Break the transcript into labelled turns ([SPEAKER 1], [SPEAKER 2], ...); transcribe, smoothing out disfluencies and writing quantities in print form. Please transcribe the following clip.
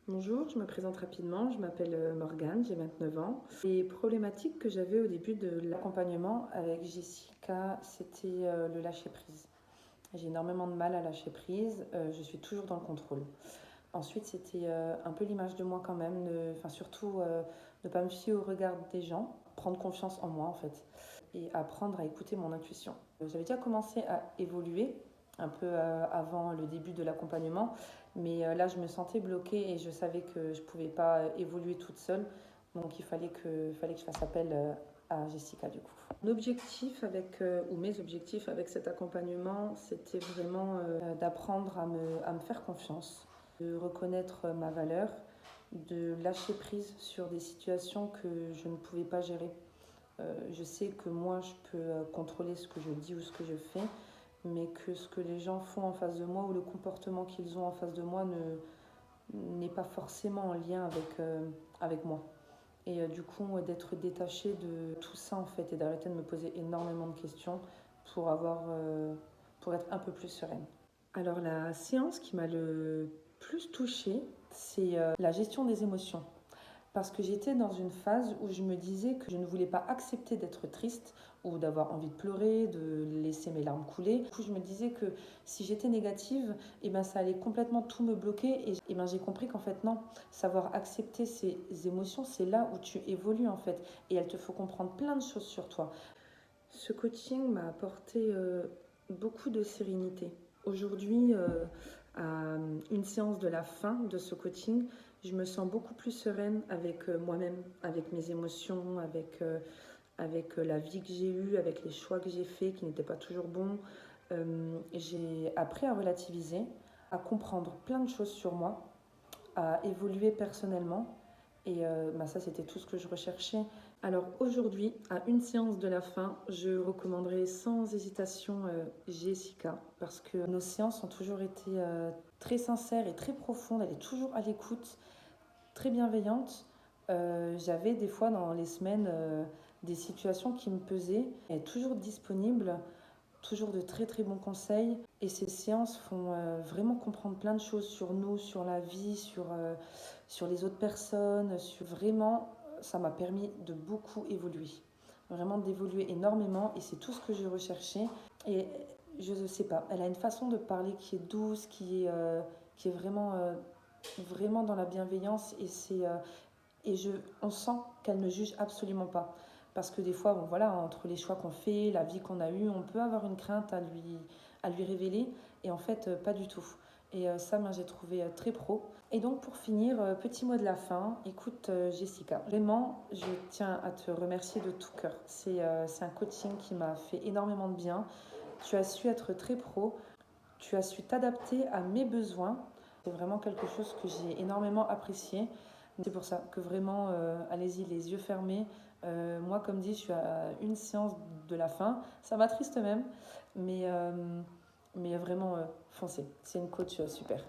[SPEAKER 1] Bonjour, je me présente rapidement, je m'appelle Morgane, j'ai 29 ans. Les problématiques que j'avais au début de l'accompagnement avec Jessica, c'était le lâcher-prise. J'ai énormément de mal à lâcher prise, je suis toujours dans le contrôle. Ensuite, c'était un peu l'image de moi quand même, surtout ne pas me fier au regard des gens, prendre confiance en moi en fait, et apprendre à écouter mon intuition. J'avais déjà commencé à évoluer un peu avant le début de l'accompagnement, mais là je me sentais bloquée et je savais que je ne pouvais pas évoluer toute seule, donc il fallait que je fasse appel à Jessica du coup. Mon objectif ou mes objectifs avec cet accompagnement, c'était vraiment d'apprendre à me faire confiance, de reconnaître ma valeur, de lâcher prise sur des situations que je ne pouvais pas gérer. Je sais que moi, je peux contrôler ce que je dis ou ce que je fais, mais que ce que les gens font en face de moi ou le comportement qu'ils ont en face de moi n'est pas forcément en lien avec moi. Et du coup, d'être détachée de tout ça en fait et d'arrêter de me poser énormément de questions pour pour être un peu plus sereine. Alors la séance qui m'a le plus touchée, c'est la gestion des émotions. Parce que j'étais dans une phase où je me disais que je ne voulais pas accepter d'être triste ou d'avoir envie de pleurer, de laisser mes larmes couler. Du coup, je me disais que si j'étais négative, ça allait complètement tout me bloquer. Et j'ai compris qu'en fait, non, savoir accepter ces émotions, c'est là où tu évolues en fait. Et elles te font comprendre plein de choses sur toi. Ce coaching m'a apporté beaucoup de sérénité. Aujourd'hui, à une séance de la fin de ce coaching, je me sens beaucoup plus sereine avec moi-même, avec mes émotions, avec la vie que j'ai eue, avec les choix que j'ai faits qui n'étaient pas toujours bons. J'ai appris à relativiser, à comprendre plein de choses sur moi, à évoluer personnellement. Et ça, c'était tout ce que je recherchais. Alors aujourd'hui, à une séance de la fin, je recommanderais sans hésitation Jessica, parce que nos séances ont toujours été très sincères et très profondes. Elle est toujours à l'écoute, très bienveillante. J'avais des fois dans les semaines des situations qui me pesaient. Elle est toujours disponible, toujours de très très bons conseils. Et ces séances font vraiment comprendre plein de choses sur nous, sur la vie, sur les autres personnes. Vraiment, ça m'a permis de beaucoup évoluer. Vraiment d'évoluer énormément. Et c'est tout ce que je recherchais. Et je ne sais pas, elle a une façon de parler qui est douce, qui est vraiment dans la bienveillance. On sent qu'elle ne juge absolument pas. Parce que des fois, bon, voilà, entre les choix qu'on fait, la vie qu'on a eue, on peut avoir une crainte à lui révéler. Et en fait, pas du tout. Et ça, j'ai trouvé très pro. Et donc, pour finir, petit mot de la fin. Écoute, Jessica, vraiment, je tiens à te remercier de tout cœur. C'est un coaching qui m'a fait énormément de bien. Tu as su être très pro. Tu as su t'adapter à mes besoins. C'est vraiment quelque chose que j'ai énormément apprécié. C'est pour ça que vraiment, allez-y, les yeux fermés. Moi, comme dit, je suis à une séance de la fin. Ça m'attriste même, mais, mais vraiment, foncez. C'est une coach super.